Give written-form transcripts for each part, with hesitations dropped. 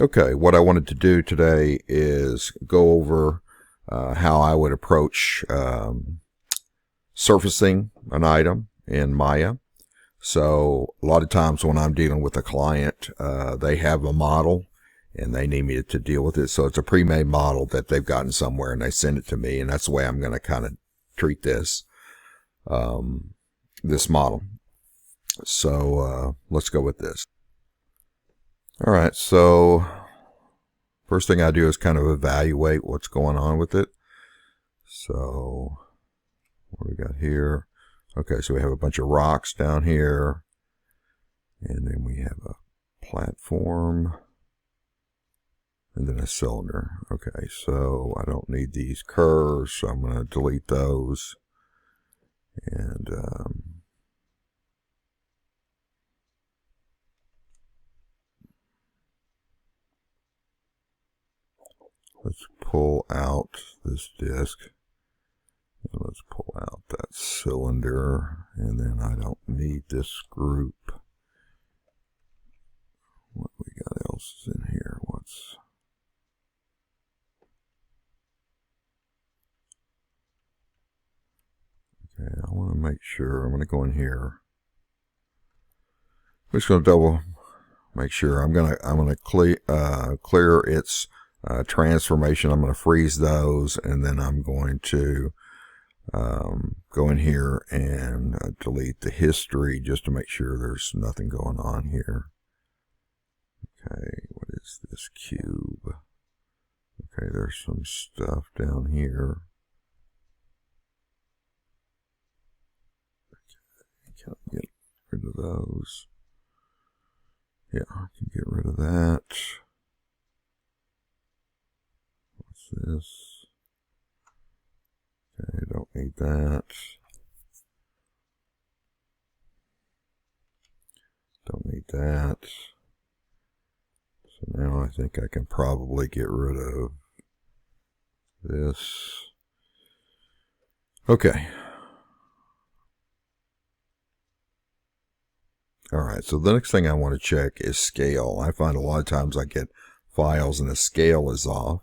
Okay, what I wanted to do today is go over how I would approach surfacing an item in Maya. So a lot of times when I'm dealing with a client, they have a model and they need me to deal with it. So it's a pre-made model that they've gotten somewhere and they send it to me, and that's the way I'm going to kind of treat this this model. So let's go with this. All right, so first thing I do is kind of evaluate what's going on with it. So what do we got here? Okay, so we have a bunch of rocks down here, and then we have a platform, and then a cylinder. Okay, so I don't need these curves, so I'm going to delete those. And let's pull out this disc. And let's pull out that cylinder, and then I don't need this group. What we got else is in here? What's... Okay, I want to make sure. I'm going to go in here. I'm just going to double make sure. I'm going to clear its transformation. I'm going to freeze those, and then I'm going to go in here and delete the history just to make sure there's nothing going on here. Okay, what is this cube? Okay, there's some stuff down here. Okay, can I get rid of those? Yeah, I can get rid of that. What's this? Okay, don't need that. Don't need that. So now I think I can probably get rid of this. Okay. Alright, so the next thing I want to check is scale. I find a lot of times I get files and the scale is off.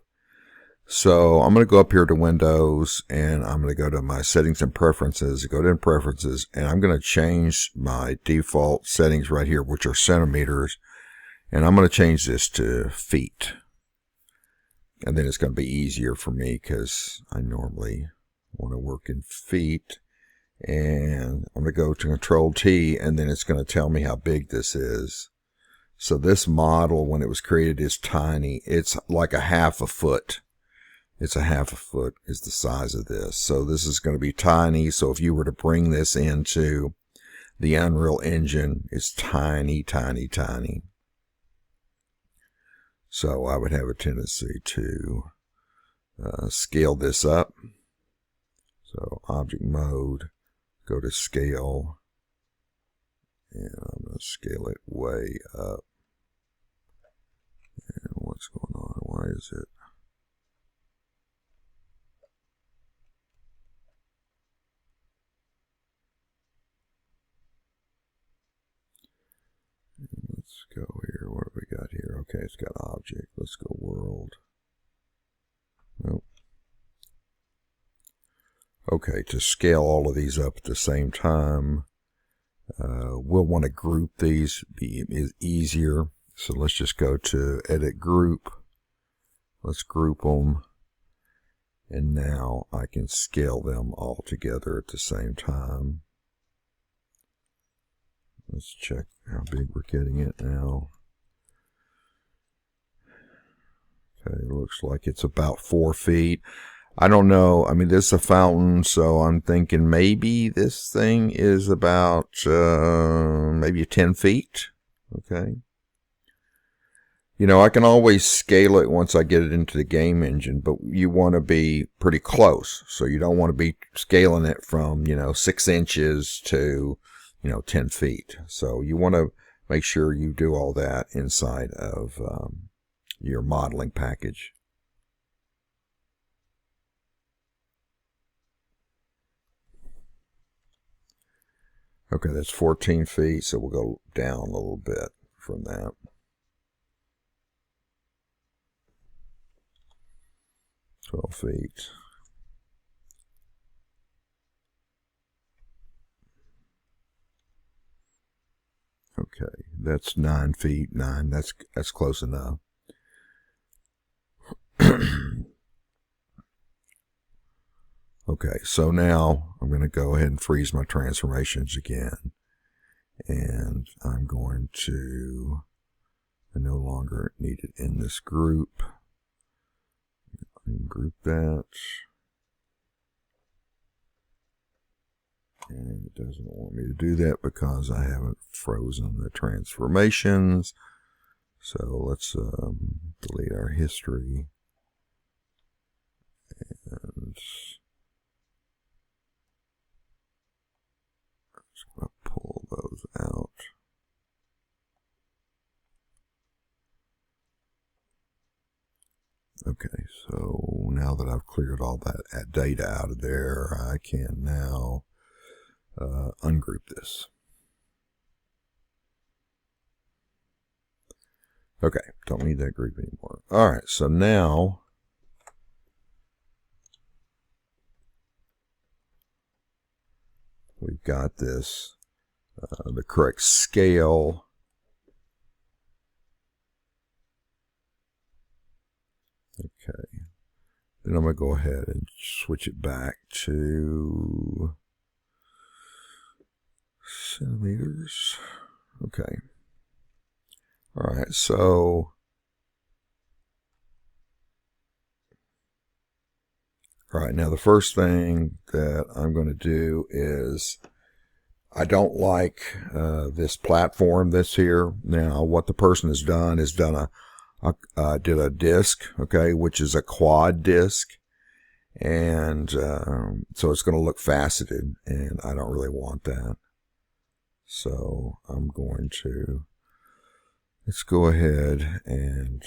So I'm going to go up here to Windows, and I'm going to go to my settings and preferences, go to preferences, and I'm going to change my default settings right here, which are centimeters, and I'm going to change this to feet. And then it's going to be easier for me because I normally want to work in feet. And I'm going to go to Control T, and then it's going to tell me how big this is. So this model, when it was created, is tiny. It's like a half a foot. It's a half a foot is the size of this. So this is going to be tiny. So if you were to bring this into the Unreal Engine, it's tiny, tiny, tiny. So I would have a tendency to scale this up. So object mode, go to scale, and I'm going to scale it way up. And what's going on? Why is it? Let's go here. What do we got here? Okay, it's got object. Let's go world. Nope. Okay, to scale all of these up at the same time, we'll want to group these. Is easier. So let's just go to edit group. Let's group them. And now I can scale them all together at the same time. Let's check how big we're getting it now. Okay, it looks like it's about 4 feet. I don't know. I mean, this is a fountain, so I'm thinking maybe this thing is about maybe 10 feet. Okay. You know, I can always scale it once I get it into the game engine, but you want to be pretty close. So you don't want to be scaling it from, 6 inches to, 10 feet. So you want to make sure you do all that inside of your modeling package. Okay, that's 14 feet, so we'll go down a little bit from that. 12 feet. Okay, that's 9 feet. 9. That's close enough. Okay, so now I'm going to go ahead and freeze my transformations again. And I'm going to, I no longer need it in this group. Ungroup that. And it doesn't want me to do that because I haven't frozen the transformations. So let's delete our history. And just going to pull those out. Okay, so now that I've cleared all that data out of there, I can now ungroup this. Okay, don't need that group anymore. All right, so now we've got this, the correct scale. Okay, then I'm going to go ahead and switch it back to centimeters. Okay. All right, so all right, now the first thing that I'm going to do is I don't like this platform that's here. Now, what the person has done is did a disc, okay, which is a quad disc, and so it's going to look faceted, and I don't really want that. So I'm going to, let's go ahead and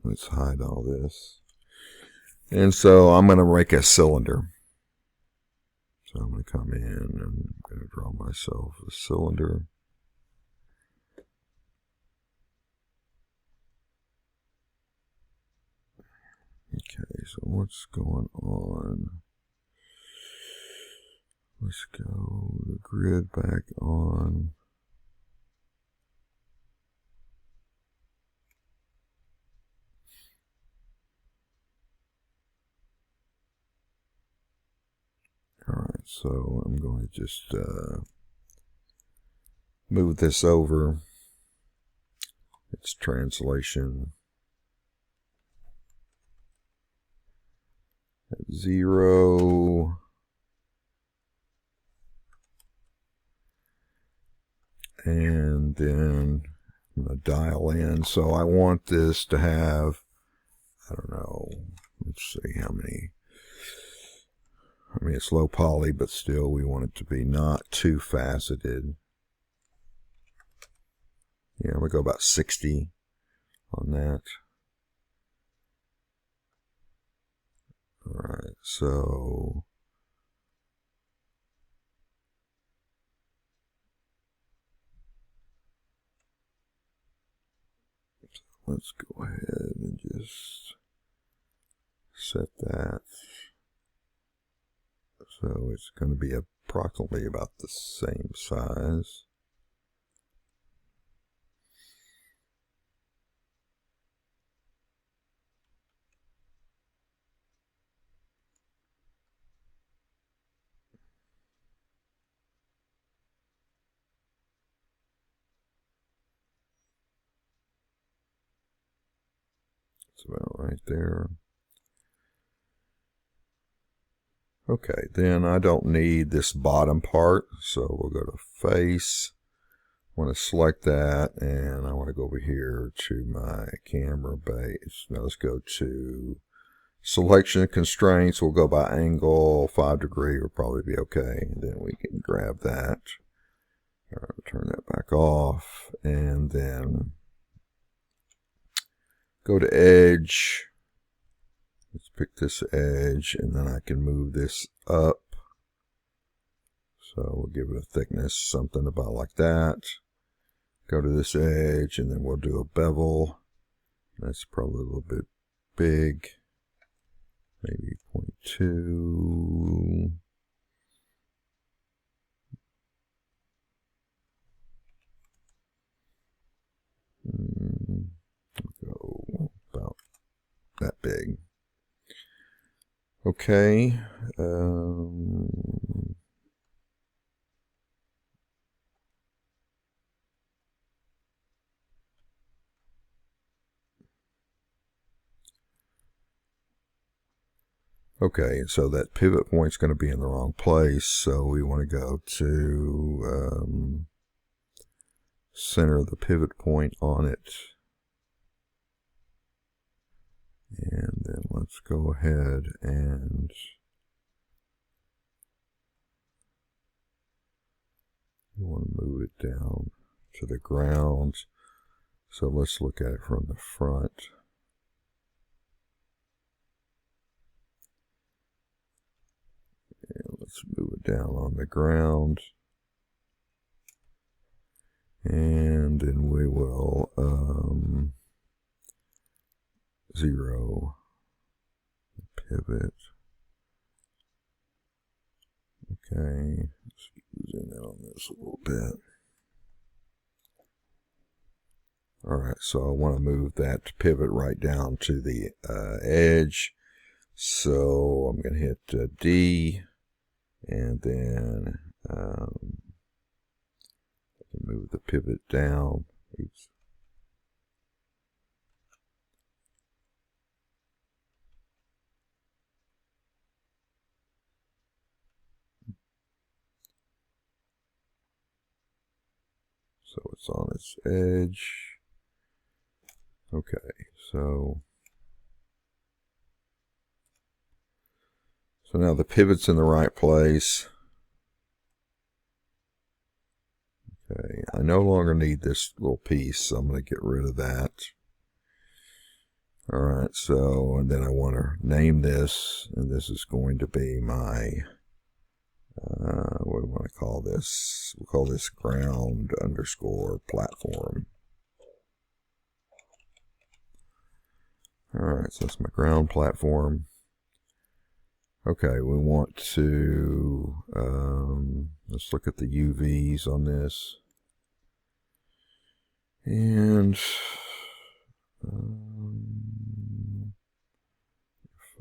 let's hide all this. And so I'm going to make a cylinder. So I'm going to come in and I'm going to draw myself a cylinder. Okay, so what's going on? Let's go the grid back on. Alright, so I'm going to just move this over. It's translation at 0. And then I'm going to dial in. So I want this to have, I don't know, let's see how many. I mean, it's low poly, but still we want it to be not too faceted. Yeah, I'm going to go about 60 on that. All right, so let's go ahead and just set that. So it's going to be approximately about the same size. It's about right there. Okay, then I don't need this bottom part, so we'll go to face. I want to select that, and I want to go over here to my camera base. Now let's go to selection constraints. We'll go by angle. 5 degree will probably be okay. And then we can grab that. All right, turn that back off, and then go to edge. Let's pick this edge, and then I can move this up. So we'll give it a thickness, something about like that. Go to this edge, and then we'll do a bevel. That's probably a little bit big. Maybe 0.2. Go about that big. Okay. Okay, so that pivot point's going to be in the wrong place, so we want to go to center the pivot point on it. And then let's go ahead and we want to move it down to the ground. So let's look at it from the front. And let's move it down on the ground. And then we will 0 pivot. Okay, let's zoom in on this a little bit. Alright, so I want to move that pivot right down to the edge. So I'm going to hit D, and then I can move the pivot down. Oops. So it's on its edge. Okay, so now the pivot's in the right place. Okay, I no longer need this little piece, so I'm going to get rid of that. Alright, so, and then I want to name this, and this is going to be my, what do I want to call this? We'll call this ground underscore platform. Alright, so that's my ground platform. Okay, we want to, let's look at the UVs on this. And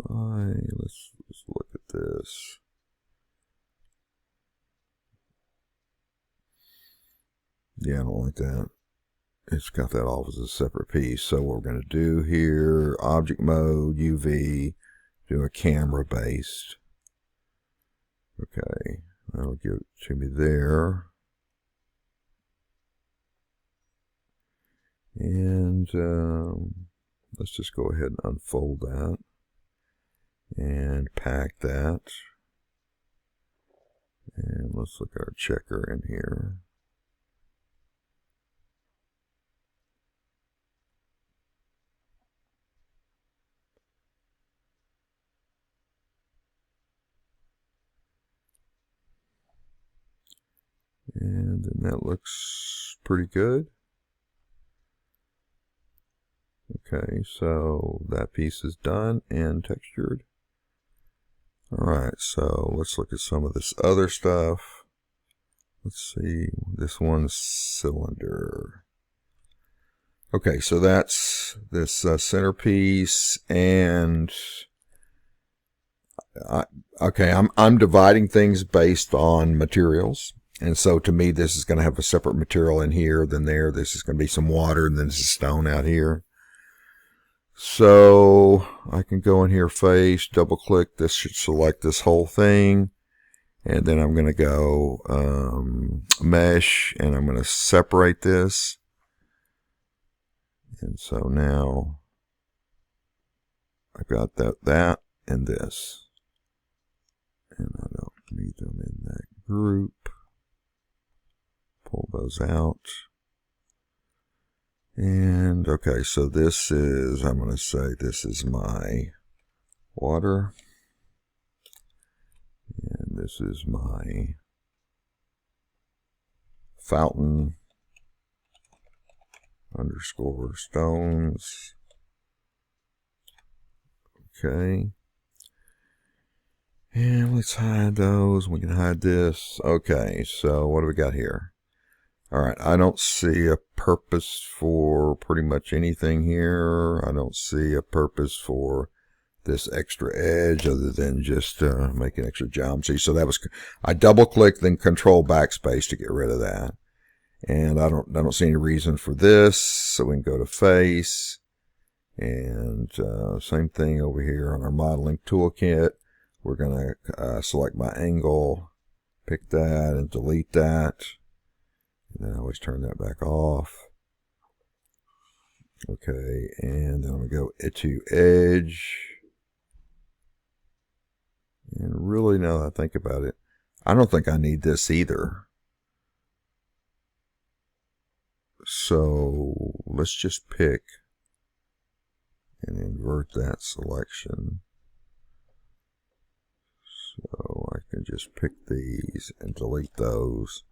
let's look at this. Yeah, I don't like that. It's got that off as a separate piece. So what we're going to do here, object mode, UV, do a camera based. Okay, that'll give it to me there. And let's just go ahead and unfold that and pack that. And let's look at our checker in here. And then that looks pretty good. Okay, so that piece is done and textured. Alright, so let's look at some of this other stuff. Let's see, this one's cylinder. Okay, so that's this centerpiece, and I'm dividing things based on materials. And so to me, this is going to have a separate material in here than there. This is going to be some water, and then this is stone out here. So I can go in here, face, double click. This should select this whole thing. And then I'm going to go mesh, and I'm going to separate this. And so now I've got that and this. And I don't need them in that group. Pull those out. And okay, so this is, I'm going to say this is my water. And this is my fountain underscore stones. Okay. And let's hide those. We can hide this. Okay, so what do we got here? Alright, I don't see a purpose for pretty much anything here. I don't see a purpose for this extra edge other than just making extra geometry. So that was, I double clicked then control backspace to get rid of that. And I don't see any reason for this. So we can go to face. And same thing over here on our modeling toolkit. We're going to select my angle, pick that and delete that. And then I always turn that back off. Okay, and then I'm going to go to edge. And really, now that I think about it, I don't think I need this either. So let's just pick and invert that selection. So I can just pick these and delete those.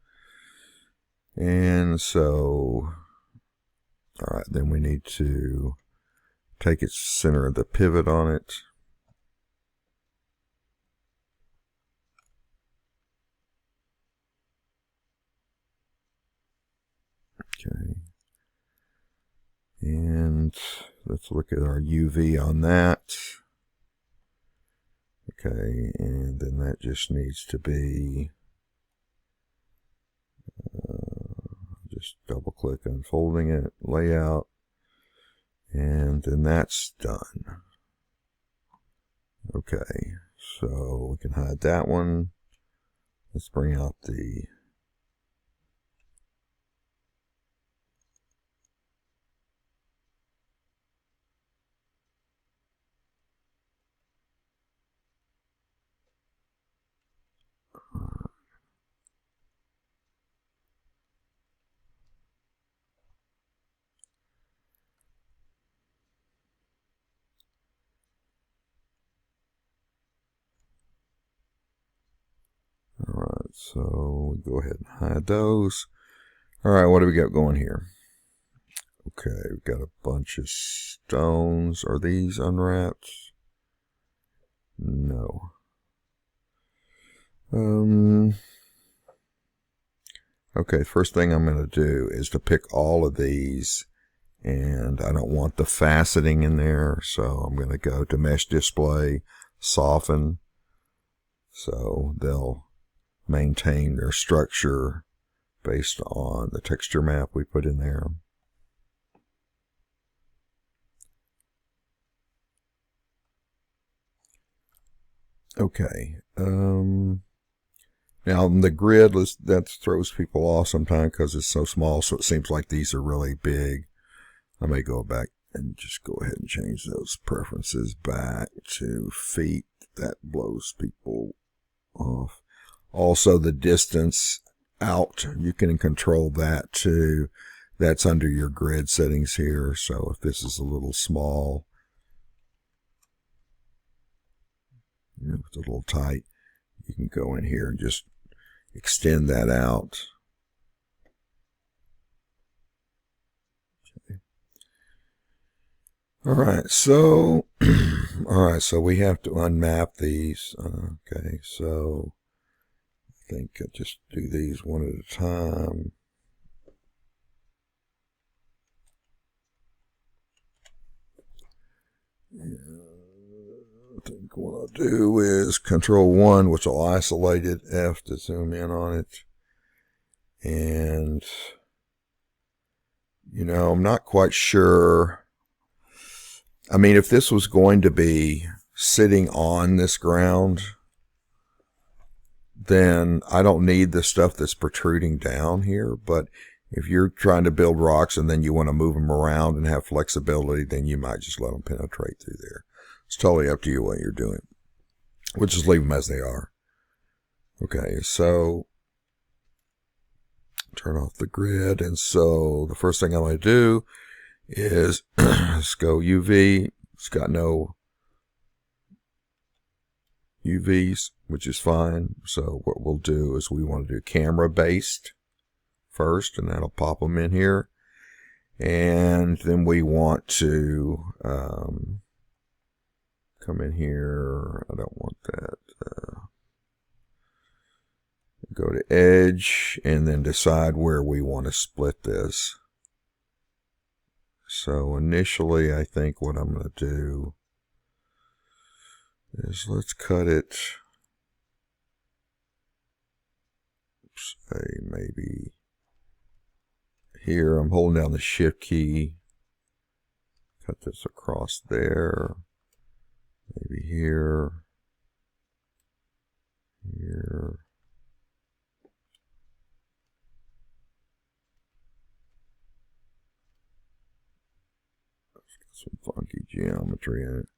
And so, all right, then we need to take its center of the pivot on it. Okay. And let's look at our UV on that. Okay, and then that just needs to be, just double click unfolding it, layout, and then that's done. Okay, so we can hide that one. Let's bring out the Alright, so go ahead and hide those. Alright, what do we got going here? Okay, we've got a bunch of stones. Are these unwrapped? No. Okay, first thing I'm going to do is to pick all of these, and I don't want the faceting in there, so I'm going to go to Mesh Display, Soften, so they'll maintain their structure based on the texture map we put in there. Okay, now the grid, that throws people off sometimes because it's so small, so it seems like these are really big. I may go back and just go ahead and change those preferences back to feet. That blows people off. Also, the distance out, you can control that too. That's under your grid settings here. So if this is a little small, it's a little tight, you can go in here and just extend that out. Okay. All right, so we have to unmap these. Okay, so I think I'll just do these one at a time. I think what I'll do is Control 1, which will isolate it, F to zoom in on it. And, I'm not quite sure. I mean, if this was going to be sitting on this ground, then I don't need the stuff that's protruding down here. But if you're trying to build rocks and then you want to move them around and have flexibility, then you might just let them penetrate through there. It's totally up to you what you're doing. We'll just leave them as they are. Okay, so turn off the grid. And so the first thing I'm going to do is let's go UV. It's got no UVs, which is fine. So what we'll do is we want to do camera based first, and that'll pop them in here. And then we want to come in here. I don't want that. Go to edge and then decide where we want to split this. So initially, I think what I'm going to do is let's cut it, say maybe here. I'm holding down the shift key, cut this across there, maybe here, here. Some funky geometry in it.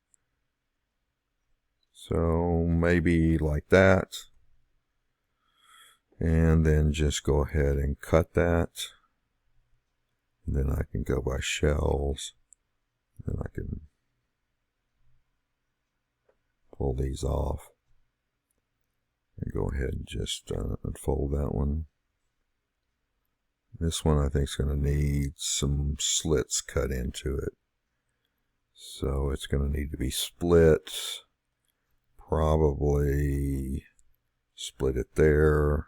So maybe like that. And then just go ahead and cut that. And then I can go by shells. Then I can pull these off. And go ahead and just unfold that one. This one I think is going to need some slits cut into it. So it's going to need to be split. Probably split it there.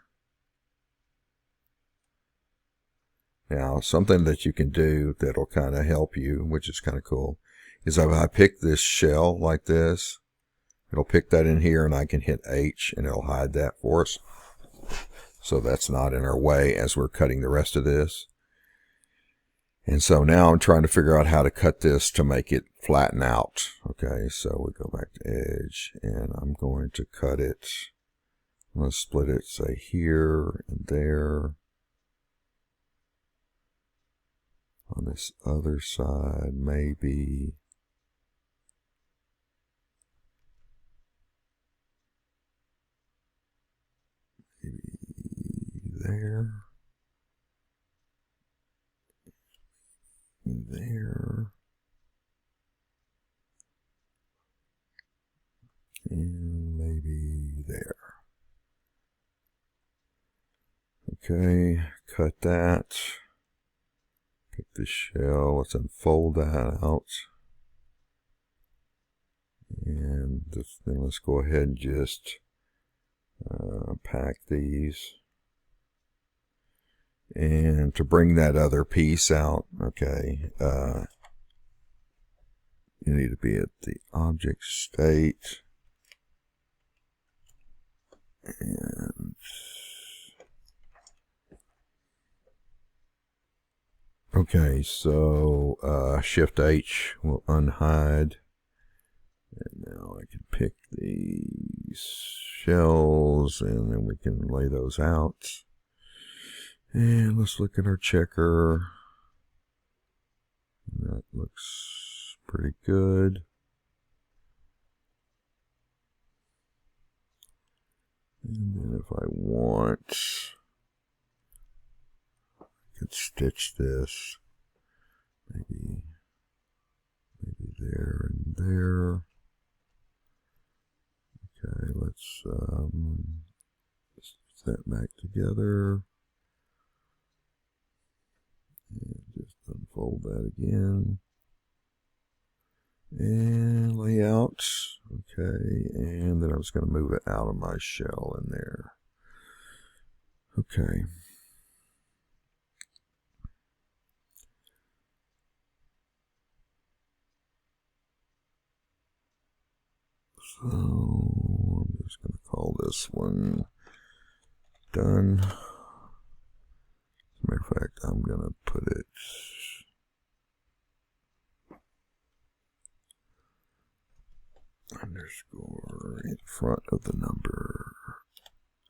Now, something that you can do that'll kind of help you, which is kind of cool, is if I pick this shell like this, it'll pick that in here and I can hit H and it'll hide that for us. So that's not in our way as we're cutting the rest of this. And so now I'm trying to figure out how to cut this to make it flatten out. Okay, so we go back to edge and I'm going to cut it. I'm going to split it, say here and there. On this other side, maybe there. There, and maybe there. Okay, cut that. Pick the shell. Let's unfold that out. And then let's go ahead and just pack these. And to bring that other piece out, okay, you need to be at the object state. And okay, so Shift H will unhide. And now I can pick these shells and then we can lay those out. And let's look at our checker. That looks pretty good. And then if I want, I could stitch this maybe there and there. Okay, let's stitch that back together. And just unfold that again. And lay out. Okay, and then I'm just going to move it out of my shell in there. Okay. So I'm just going to call this one done. As a matter of fact, I'm going to put it underscore in front of the number.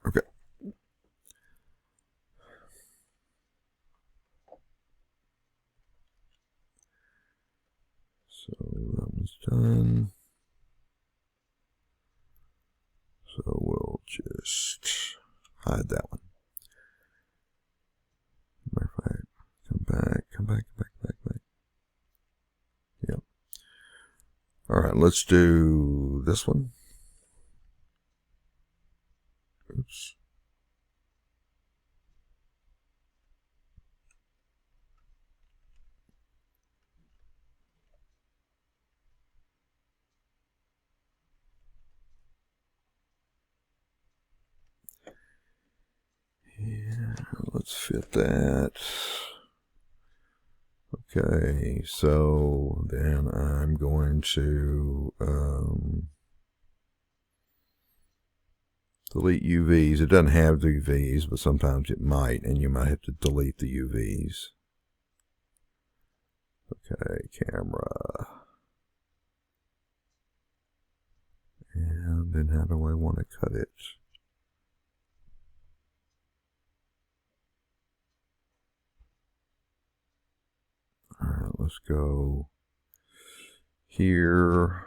Okay. So that one's done. So we'll just hide that one. Matter of fact, come back. Yep. All right, let's do this one. Oops. Yeah, let's fit that. Okay, so then I'm going to delete UVs. It doesn't have the UVs, but sometimes it might, and you might have to delete the UVs. Okay, camera. And then how do I want to cut it? Alright, let's go here.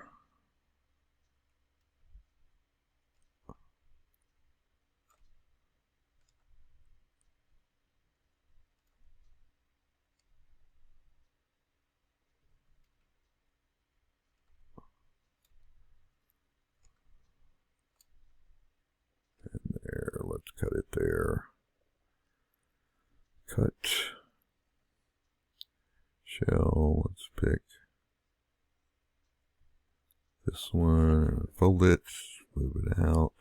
And there, let's cut it there. Cut. Shell, let's pick this one, fold it, move it out.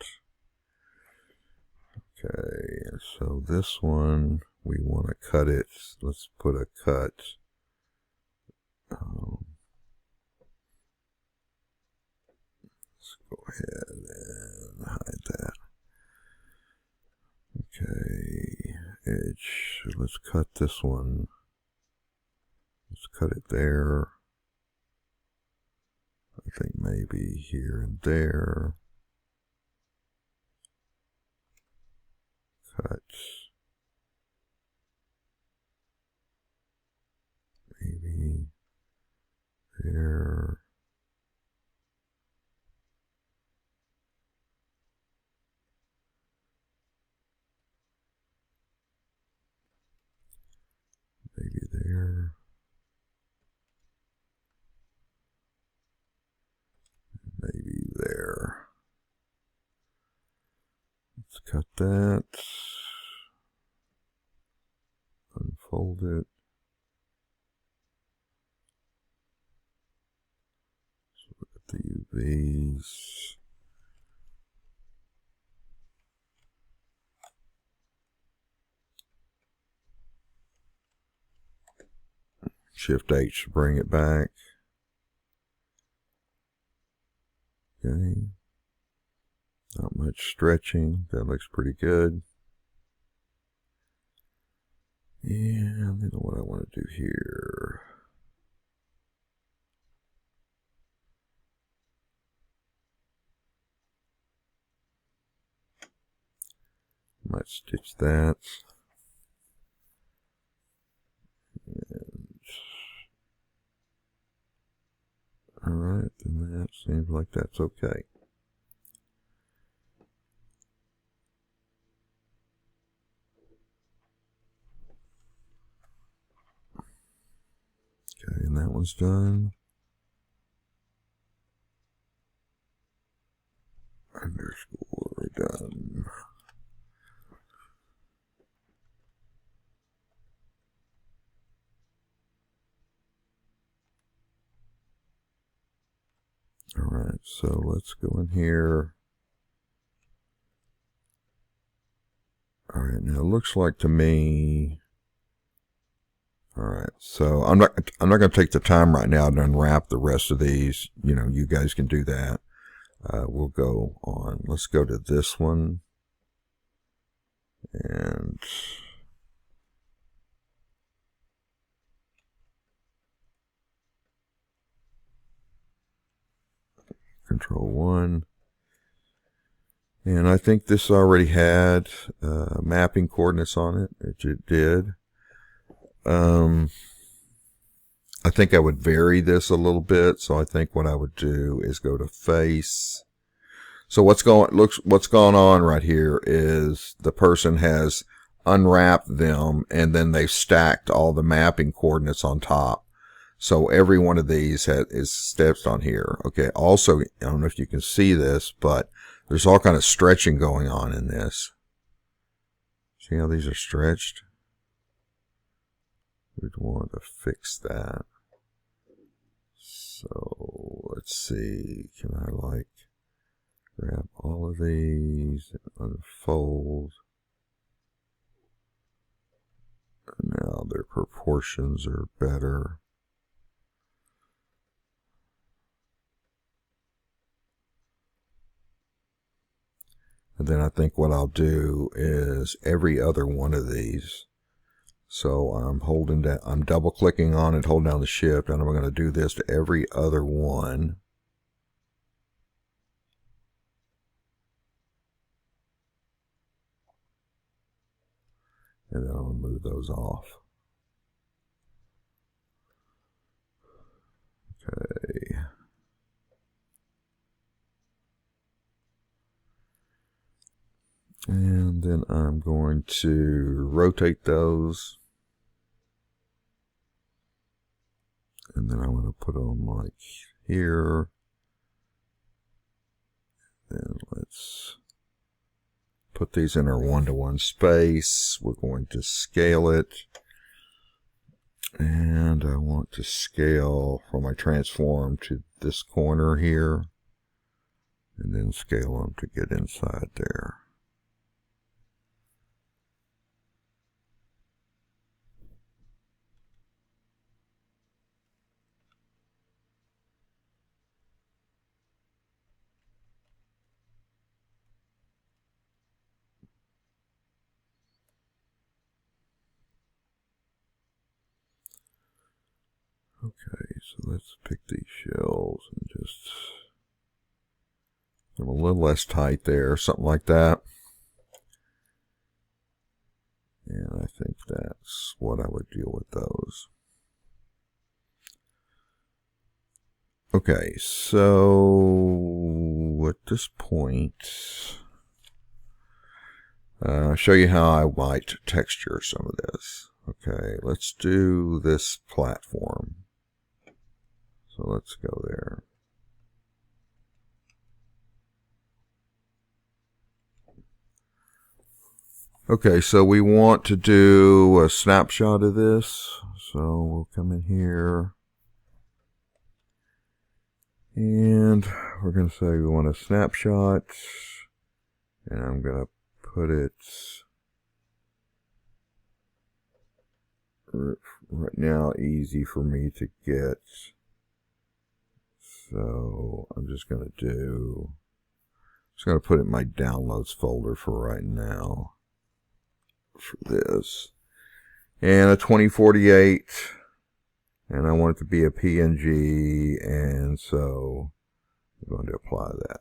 Okay, so this one, we want to cut it. Let's put a cut. Let's go ahead and hide that. Okay, edge. So let's cut this one. Let's cut it there. I think maybe here and there. Cut. Maybe there. Maybe there. Maybe there. Let's cut that. Unfold it. So look at the UVs. Shift H to bring it back. Okay. Not much stretching. That looks pretty good. And then what I want to do here. Might stitch that. Alright, then that seems like that's okay. Okay, and that one's done. Underscore done. Alright, so let's go in here. Alright, now it looks like to me. Alright, so I'm not going to take the time right now to unwrap the rest of these. You know, you guys can do that. We'll go on. Let's go to this one. And Control 1. And I think this already had mapping coordinates on it, which it did. I think I would vary this a little bit. So I think what I would do is go to face. So what's going on right here is the person has unwrapped them and then they've stacked all the mapping coordinates on top. So every one of these is steps on here. Okay. Also, I don't know if you can see this, but there's all kind of stretching going on in this. See how these are stretched? We'd want to fix that. So let's see, can I like grab all of these and unfold? Now their proportions are better. And then I think what I'll do is every other one of these. So I'm holding that, I'm double clicking on it, holding down the shift, and I'm going to do this to every other one. And then I'll move those off. Okay. And then I'm going to rotate those. And then I'm going to put them like here. Then let's put these in our 1-to-1 space. We're going to scale it. And I want to scale from my transform to this corner here. And then scale them to get inside there. Okay, so let's pick these shells and just get them a little less tight there, something like that. And I think that's what I would deal with those. Okay, so at this point, I'll show you how I might texture some of this. Okay, let's do this platform. So let's go there. Okay, so we want to do a snapshot of this. So we'll come in here. And we're going to say we want a snapshot. And I'm going to put it right now easy for me to get. So I'm just going to put it in my downloads folder for right now for this. And a 2048, and I want it to be a PNG, and so I'm going to apply that.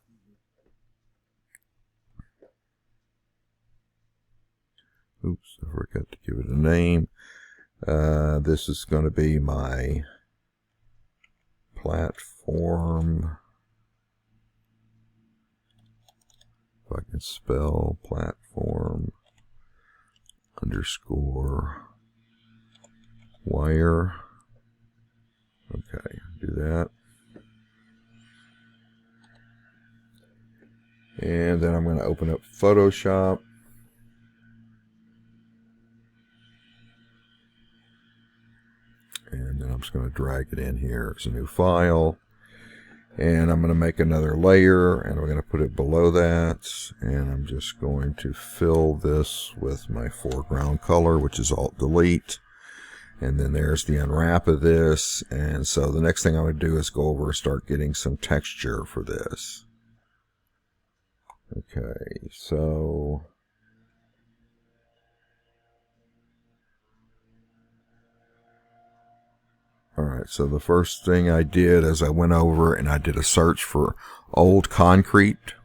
Oops, I forgot to give it a name. This is going to be my platform. If I can spell platform underscore wire. Okay, do that. And then I'm going to open up Photoshop. And then I'm just going to drag it in here as a new file. And I'm going to make another layer, and I'm going to put it below that. And I'm just going to fill this with my foreground color, which is Alt Delete. And then there's the unwrap of this. And so the next thing I'm going to do is go over and start getting some texture for this. Okay, so alright, so the first thing I did is I went over and I did a search for old concrete.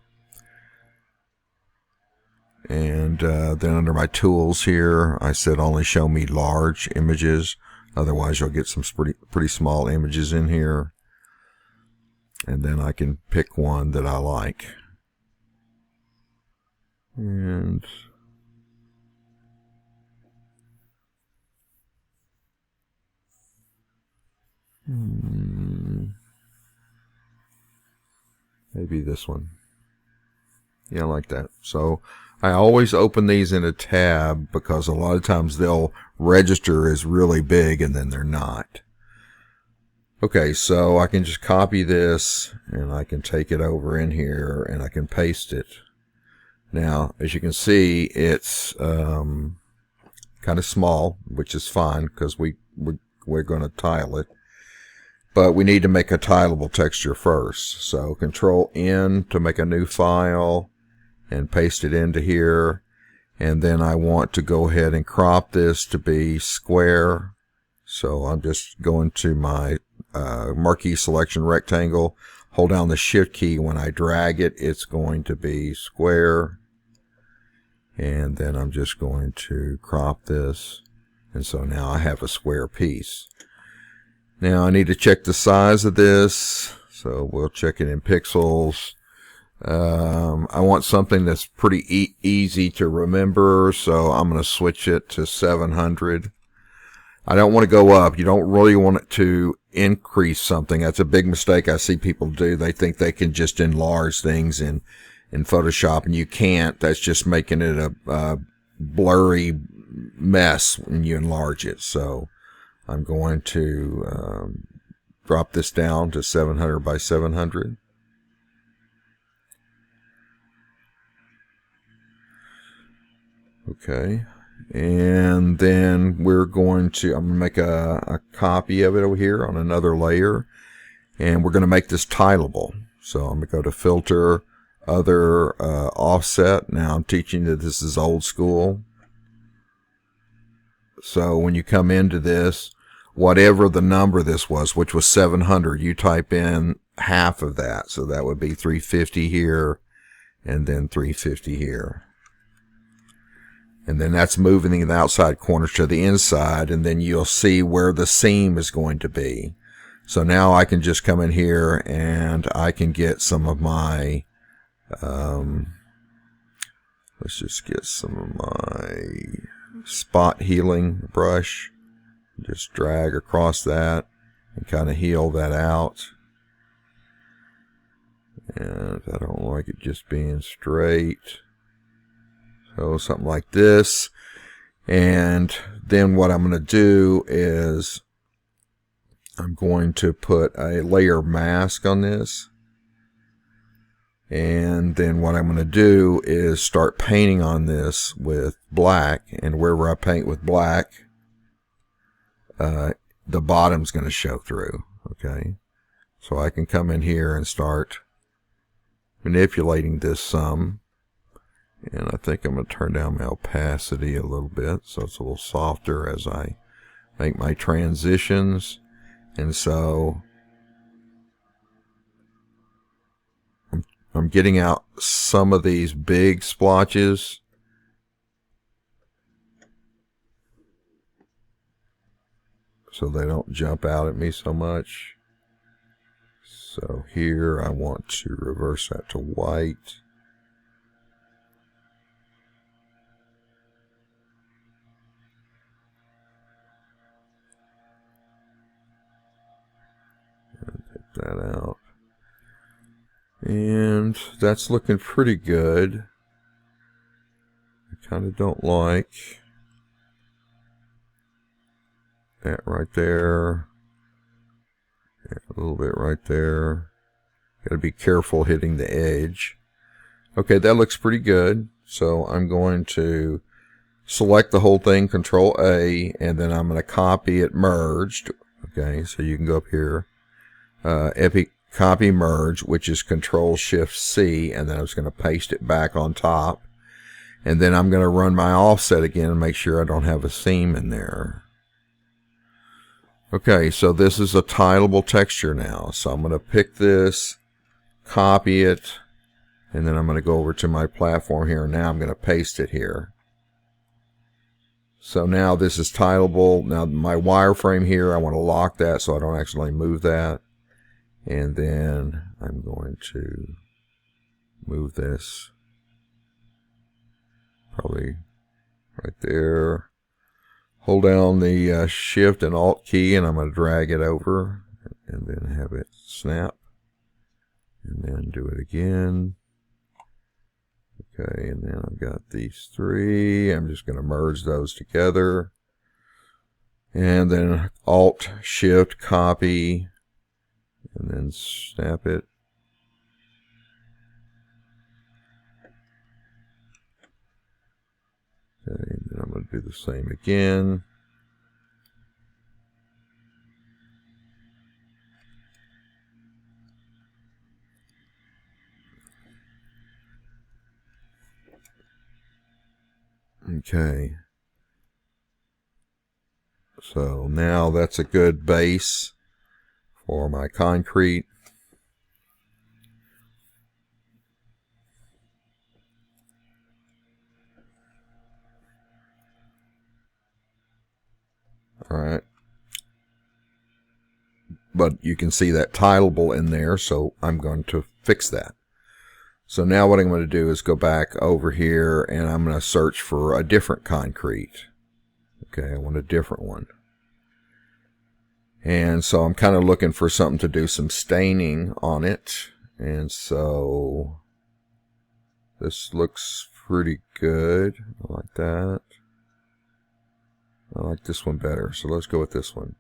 And then under my tools here, I said only show me large images. Otherwise, you'll get some pretty small images in here. And then I can pick one that I like. And maybe this one. Yeah, like that. So I always open these in a tab because a lot of times they'll register as really big and then they're not. Okay, so I can just copy this and I can take it over in here and I can paste it. Now, as you can see, it's kind of small, which is fine because we're going to tile it. But we need to make a tileable texture first. So Control N to make a new file and paste it into here. And then I want to go ahead and crop this to be square. So I'm just going to my marquee selection rectangle. Hold down the Shift key. When I drag it, it's going to be square. And then I'm just going to crop this. And so now I have a square piece. Now I need to check the size of this. So we'll check it in pixels. I want something that's pretty easy to remember, so I'm going to switch it to 700. I don't want to go up. You don't really want it to increase something. That's a big mistake I see people do. They think they can just enlarge things in Photoshop, and you can't. That's just making it a blurry mess when you enlarge it. So I'm going to drop this down to 700 by 700. Okay, and then I'm going to make a copy of it over here on another layer, and we're going to make this tileable. So I'm going to go to Filter, Other, Offset. Now I'm teaching that this is old school. So when you come into this, whatever the number this was, which was 700, you type in half of that. So that would be 350 here, and then 350 here. And then that's moving the outside corners to the inside, and then you'll see where the seam is going to be. So now I can just come in here and I can get some of my, let's just get some of my spot healing brush. Just drag across that and kind of heal that out. And I don't like it just being straight. So something like this. And then what I'm going to do is I'm going to put a layer mask on this. And then what I'm going to do is start painting on this with black. And wherever I paint with black, the bottom's going to show through. Okay. So I can come in here and start manipulating this some. And I think I'm going to turn down my opacity a little bit so it's a little softer as I make my transitions. And so I'm getting out some of these big splotches. So they don't jump out at me so much. So here I want to reverse that to white. That out, and that's looking pretty good. I kind of don't like that right there, and a little bit right there. Got to be careful hitting the edge. Okay, that looks pretty good. So I'm going to select the whole thing, Control A, and then I'm going to copy it merged. Okay, so you can go up here. Epic copy merge, which is Control Shift C, and then I was going to paste it back on top, and then I'm going to run my offset again and make sure I don't have a seam in there. Okay, so this is a tileable texture now, so I'm going to pick this, copy it, and then I'm going to go over to my platform here, and now I'm going to paste it here. So now this is tileable. Now my wireframe here, I want to lock that so I don't accidentally move that. And then I'm going to move this probably right there. Hold down the Shift and Alt key, and I'm going to drag it over and then have it snap. And then do it again. Okay, and then I've got these three. I'm just going to merge those together. And then Alt, Shift, copy, and then snap it. Okay, and then I'm going to do the same again. Okay. So now that's a good base for my concrete. All right. But you can see that tileable in there, so I'm going to fix that. So now what I'm going to do is go back over here and I'm going to search for a different concrete. Okay, I want a different one. And so I'm kind of looking for something to do some staining on it. And so this looks pretty good. I like that. I like this one better. So let's go with this one.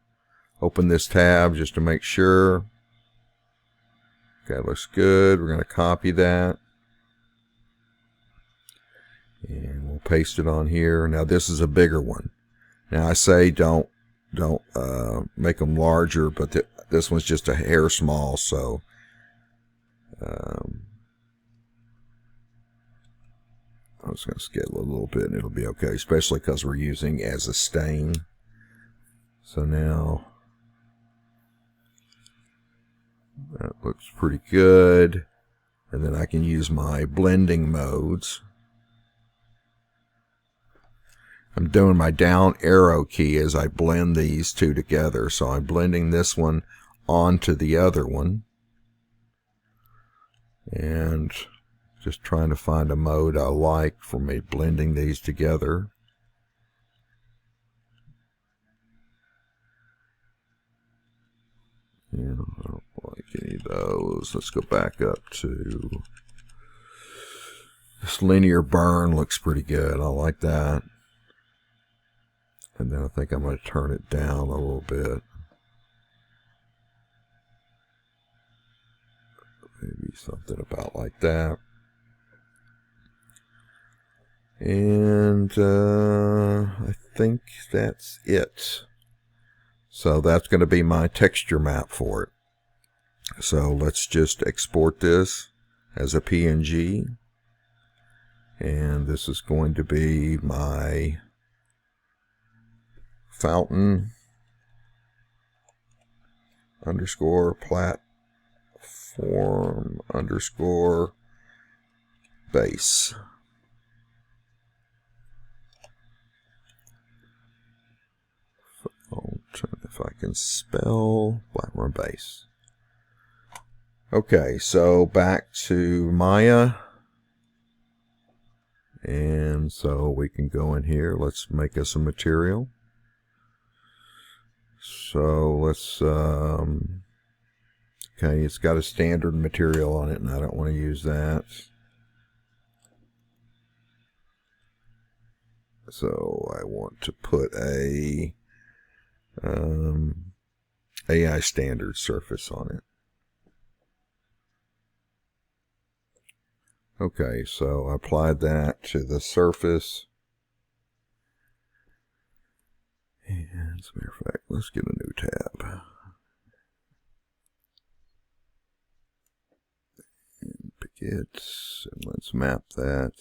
Open this tab just to make sure. Okay, looks good. We're going to copy that. And we'll paste it on here. Now this is a bigger one. Now I say don't make them larger, but this one's just a hair small, so I'm just going to scale it a little bit and it'll be okay, especially because we're using as a stain. So now that looks pretty good. And then I can use my blending modes. I'm doing my down arrow key as I blend these two together. So I'm blending this one onto the other one. And just trying to find a mode I like for me blending these together. Yeah, I don't like any of those. Let's go back up to this linear burn. Looks pretty good. I like that. And then I think I'm going to turn it down a little bit. Maybe something about like that. And I think that's it. So that's going to be my texture map for it. So let's just export this as a PNG. And this is going to be my fountain underscore platform underscore base. If I can spell platform base. Okay, so back to Maya. And so we can go in here. Let's make us a material. So let's, okay, it's got a standard material on it, and I don't want to use that. So I want to put a AI standard surface on it. Okay, so I applied that to the surface. And as a matter of fact, let's get a new tab. And pick it, and let's map that.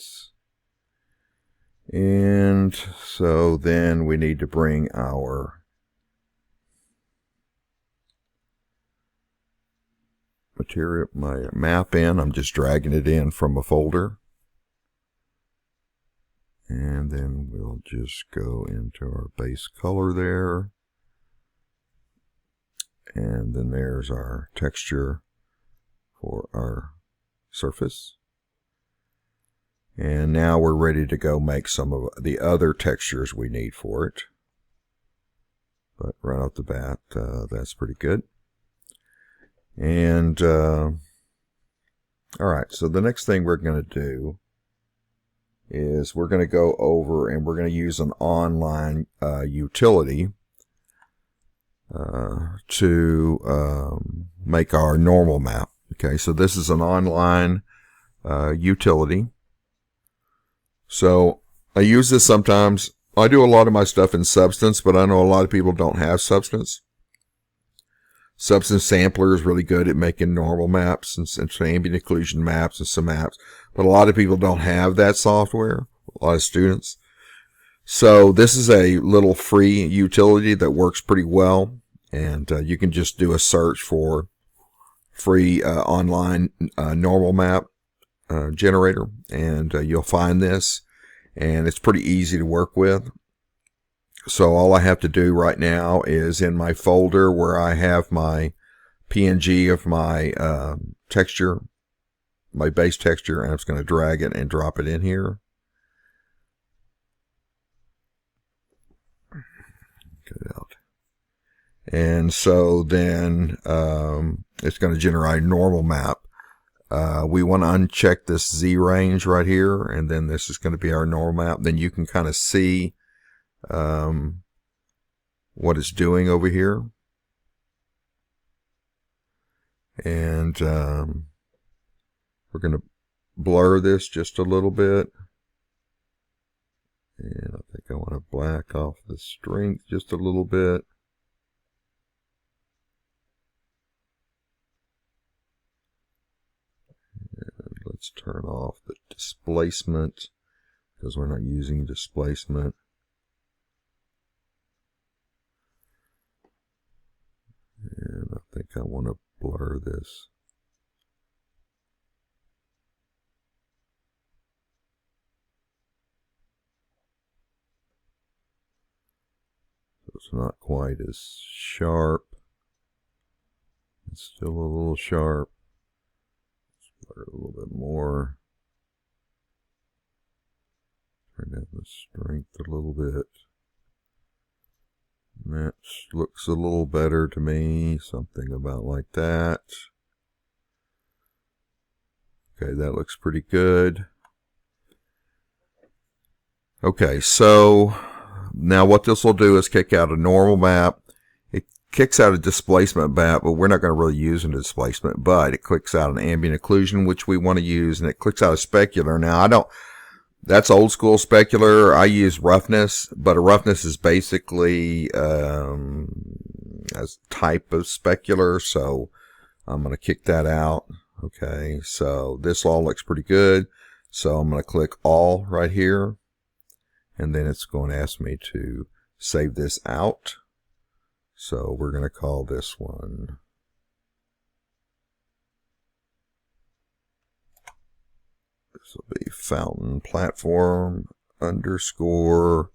And so then we need to bring our material, my map in. I'm just dragging it in from a folder. And then we'll just go into our base color there. And then there's our texture for our surface. And now we're ready to go make some of the other textures we need for it. But right off the bat, that's pretty good. And all right, so the next thing we're going to do is we're going to go over and we're going to use an online utility to make our normal map. Okay, so this is an online utility. So I use this sometimes. I do a lot of my stuff in Substance, but I know a lot of people don't have Substance. Substance Sampler is really good at making normal maps and some ambient occlusion maps and some maps, but a lot of people don't have that software, a lot of students. So this is a little free utility that works pretty well, and you can just do a search for free online normal map generator, and you'll find this, and it's pretty easy to work with. So all I have to do right now is in my folder where I have my PNG of my texture, my base texture, and I'm just going to drag it and drop it in here. Get it out. And so then it's going to generate a normal map. We want to uncheck this Z range right here, and then this is going to be our normal map. Then you can kind of see what it's doing over here. And we're going to blur this just a little bit. And I think I want to black off the strength just a little bit. And let's turn off the displacement because we're not using displacement. And I think I want to blur this. So it's not quite as sharp. It's still a little sharp. Let's blur it a little bit more. Turn down the strength a little bit. That looks a little better to me, something about like that. Okay, that looks pretty good. Okay, so now what this will do is kick out a normal map. It kicks out a displacement map, but we're not going to really use a displacement, but it clicks out an ambient occlusion, which we want to use, and it clicks out a specular. Now, that's old school specular. I use roughness, but a roughness is basically a type of specular, so I'm going to kick that out. Okay, so this all looks pretty good. So I'm going to click all right here, and then it's going to ask me to save this out. So we're going to call this one this will be fountain platform underscore,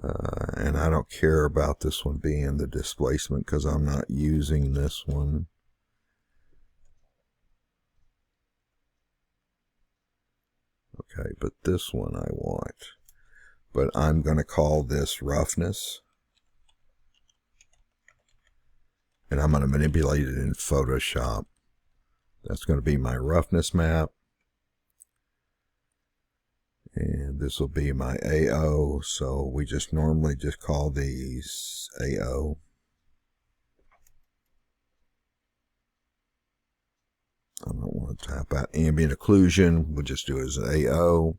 and I don't care about this one being the displacement because I'm not using this one. Okay, but this one I want. But I'm going to call this roughness. And I'm going to manipulate it in Photoshop. That's going to be my roughness map. And this will be my AO. So we just normally just call these AO. I don't want to type out ambient occlusion. We'll just do it as AO.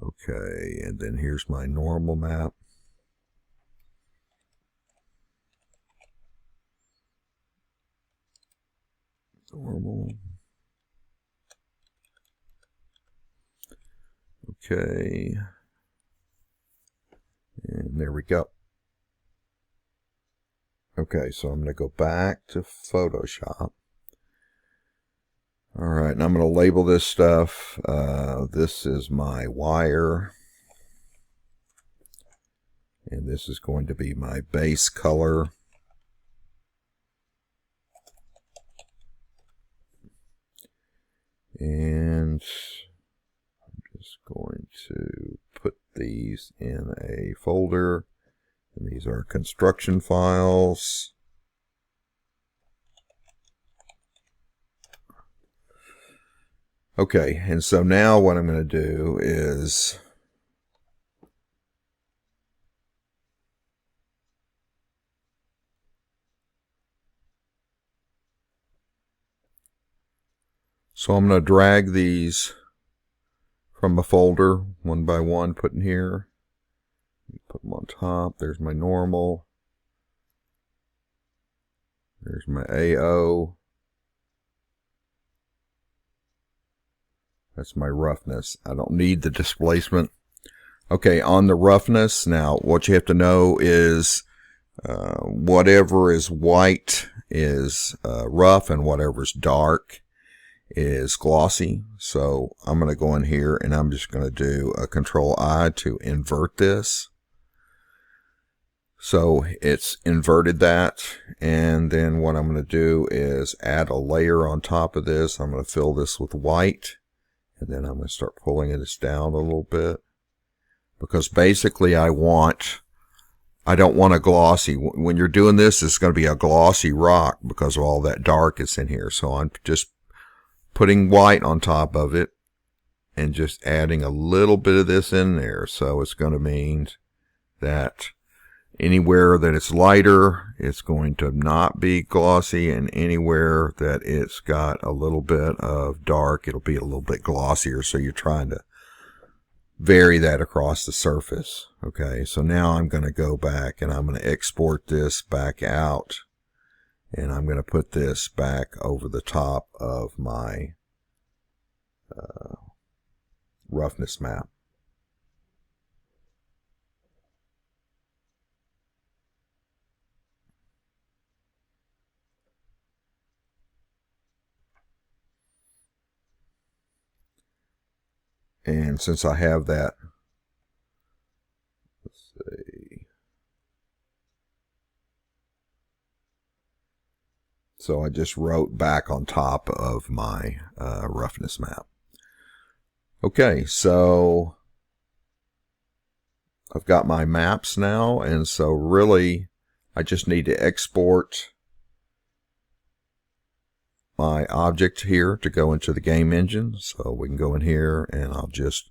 Okay, and then here's my normal map. Normal. Okay. And there we go. Okay, so I'm going to go back to Photoshop. All right, and I'm going to label this stuff. This is my wire. And this is going to be my base color. And I'm just going to put these in a folder. And these are construction files. Okay, and so now what I'm going to do is I'm going to drag these from a folder one by one, put in here. Put them on top. There's my normal. There's my AO. That's my roughness. I don't need the displacement. Okay, on the roughness, now what you have to know is whatever is white is rough and whatever is dark is glossy. So I'm going to go in here and I'm just going to do a Control-I to invert this. So it's inverted that, and then what I'm going to do is add a layer on top of this. I'm going to fill this with white, and then I'm going to start pulling this down a little bit, because basically I don't want a glossy. When you're doing this, it's going to be a glossy rock because of all that dark that's in here. So I'm just putting white on top of it and just adding a little bit of this in there. So it's going to mean that anywhere that it's lighter, it's going to not be glossy, and anywhere that it's got a little bit of dark, it'll be a little bit glossier. So you're trying to vary that across the surface. Okay, so now I'm going to go back and I'm going to export this back out, and I'm going to put this back over the top of my roughness map. And since I have that, let's see. So I just wrote back on top of my roughness map. Okay, so I've got my maps now, and so really I just need to export my object here to go into the game engine. So we can go in here and I'll just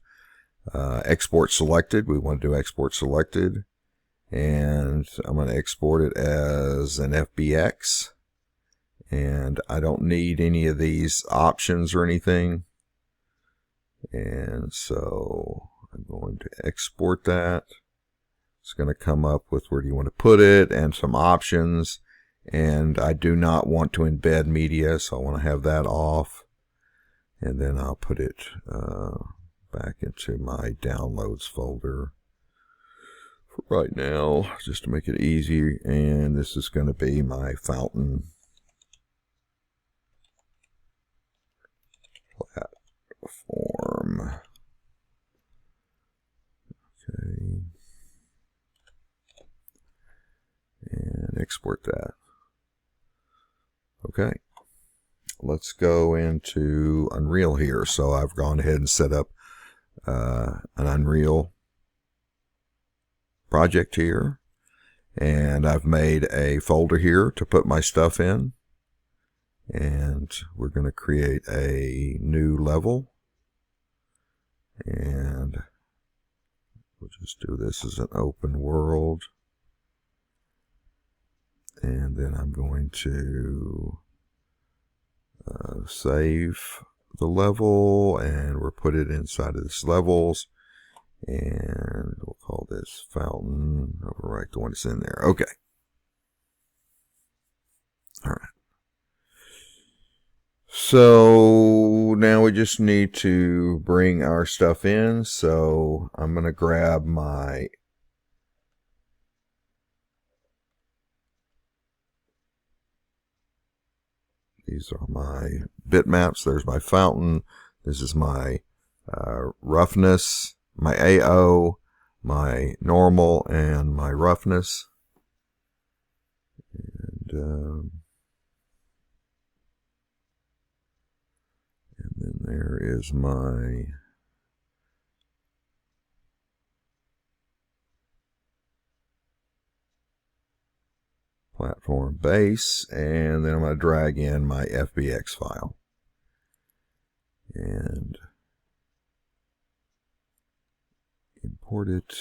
export selected. We want to do export selected, and I'm going to export it as an FBX, and I don't need any of these options or anything. And so I'm going to export that. It's going to come up with where do you want to put it and some options. And I do not want to embed media, so I want to have that off. And then I'll put it back into my downloads folder for right now, just to make it easy. And this is going to be my fountain platform. Okay. And export that. Okay, let's go into Unreal here. So I've gone ahead and set up an Unreal project here, and I've made a folder here to put my stuff in, and we're going to create a new level, and we'll just do this as an open world. And then I'm going to save the level, and we'll put it inside of this levels, and we'll call this fountain. Overwrite the one that's in there. Okay. All right. So now we just need to bring our stuff in. So I'm going to grab my these are my bitmaps. There's my fountain. This is my roughness, my AO, my normal, and my roughness. And then there is my platform base, and then I'm going to drag in my FBX file. and import it.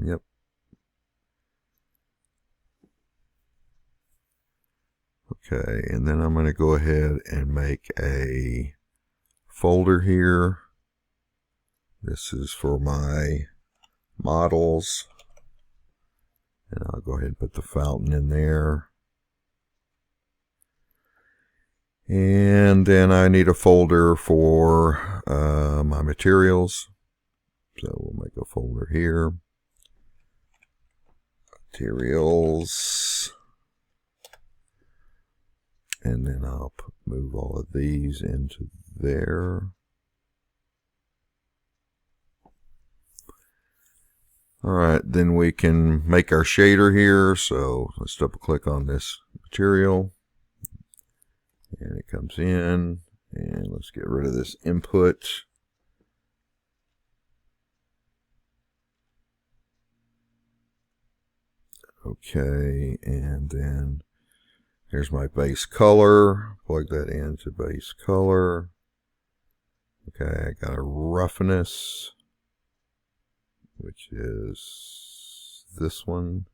Yep. Okay, and then I'm going to go ahead and make a folder here. This is for my models, and I'll go ahead and put the fountain in there. And then I need a folder for my materials. So we'll make a folder here. Materials. And then I'll move all of these into there. Alright, then we can make our shader here. So let's double click on this material. And it comes in. And let's get rid of this input. Okay, and then here's my base color. Plug that into base color. Okay, I got a roughness, which is this one.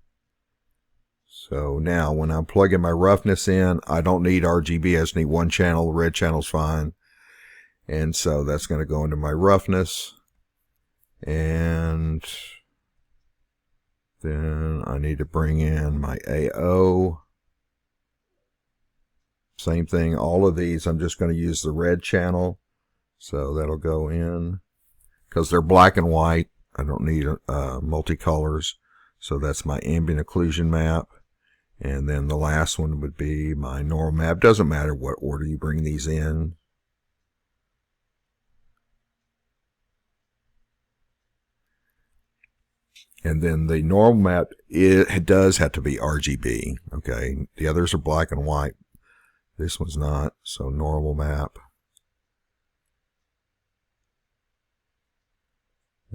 So now when I'm plugging my roughness in, I don't need RGB. I just need one channel. The red channel's fine. And so that's going to go into my roughness. And then I need to bring in my AO. Same thing, all of these, I'm just going to use the red channel. So that'll go in. Because they're black and white, I don't need multicolors. So that's my ambient occlusion map. And then the last one would be my normal map. Doesn't matter what order you bring these in. And then the normal map, it does have to be RGB. Okay, the others are black and white. This one's not, so normal map.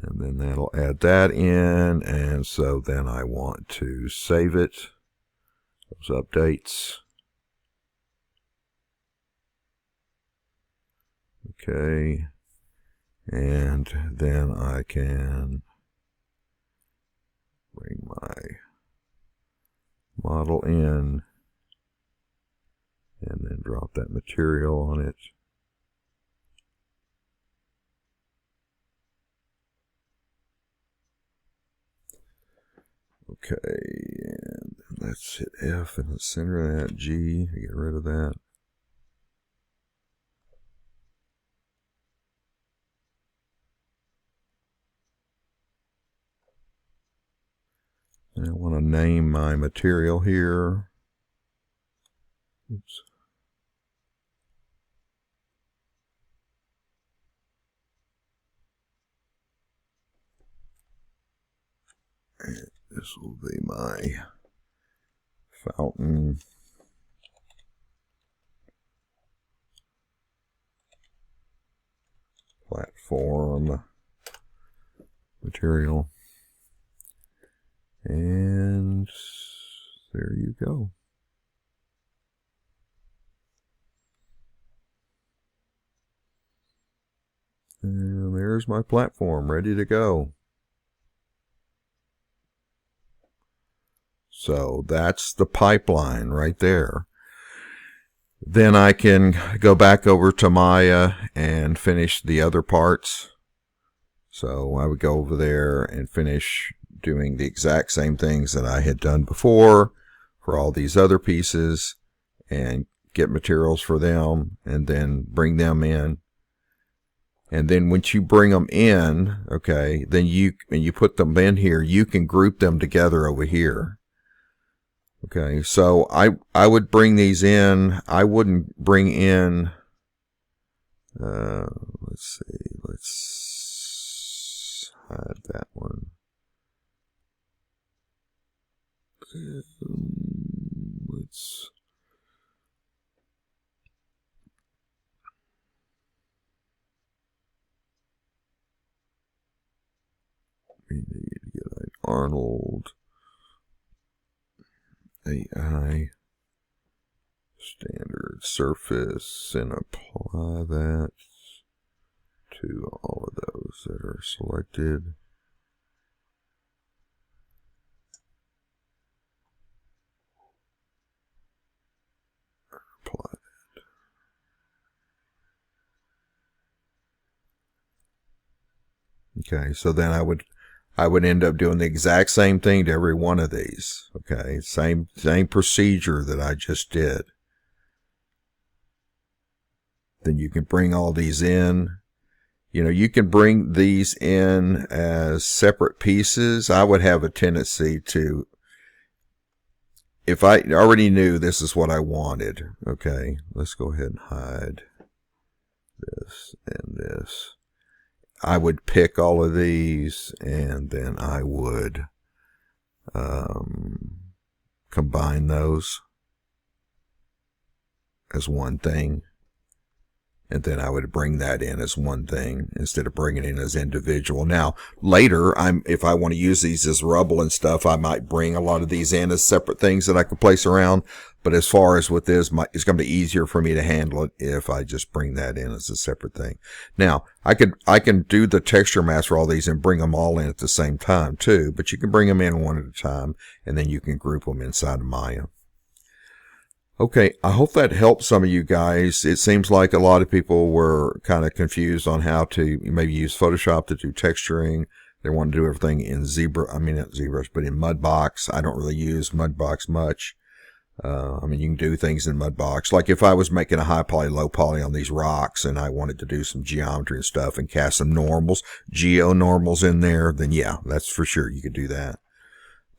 And then that'll add that in, and so then I want to save it. Those updates. Okay, and then I can bring my model in and then drop that material on it. Okay, and let's hit F in the center of that, G to get rid of that. And I want to name my material here. Oops. And this will be my fountain. Platform material. And there you go. And there's my platform ready to go. So that's the pipeline right there. Then I can go back over to Maya and finish the other parts. So I would go over there and finish doing the exact same things that I had done before for all these other pieces and get materials for them and then bring them in. And then once you bring them in, okay, then you put them in here, you can group them together over here. Okay, so I would bring these in. I wouldn't bring in, let's see, let's hide that one. Let's we need to get an Arnold AI Standard surface, and apply that to all of those that are selected. Apply that. Okay, so then I would end up doing the exact same thing to every one of these. Okay, same procedure that I just did. Then you can bring all these in. You know, you can bring these in as separate pieces. I would have a tendency to, if I already knew this is what I wanted. Okay, let's go ahead and hide this and this. I would pick all of these, and then I would combine those as one thing. And then I would bring that in as one thing instead of bringing it in as individual. Now, later, if I want to use these as rubble and stuff, I might bring a lot of these in as separate things that I can place around. But as far as with this, it's going to be easier for me to handle it if I just bring that in as a separate thing. Now, I can do the texture mask for all these and bring them all in at the same time too. But you can bring them in one at a time, and then you can group them inside of Maya. Okay, I hope that helped some of you guys. It seems like a lot of people were kind of confused on how to maybe use Photoshop to do texturing. They want to do everything in not ZBrush, but in Mudbox. I don't really use Mudbox much. I mean, you can do things in Mudbox. Like if I was making a high poly, low poly on these rocks and I wanted to do some geometry and stuff and cast some normals, geo-normals in there, then yeah, that's for sure. You could do that.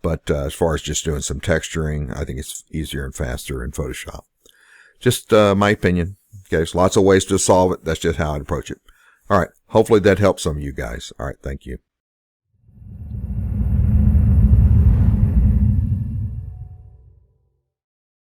But as far as just doing some texturing, I think it's easier and faster in Photoshop. Just my opinion. Okay, there's lots of ways to solve it. That's just how I'd approach it. All right. Hopefully that helps some of you guys. All right. Thank you.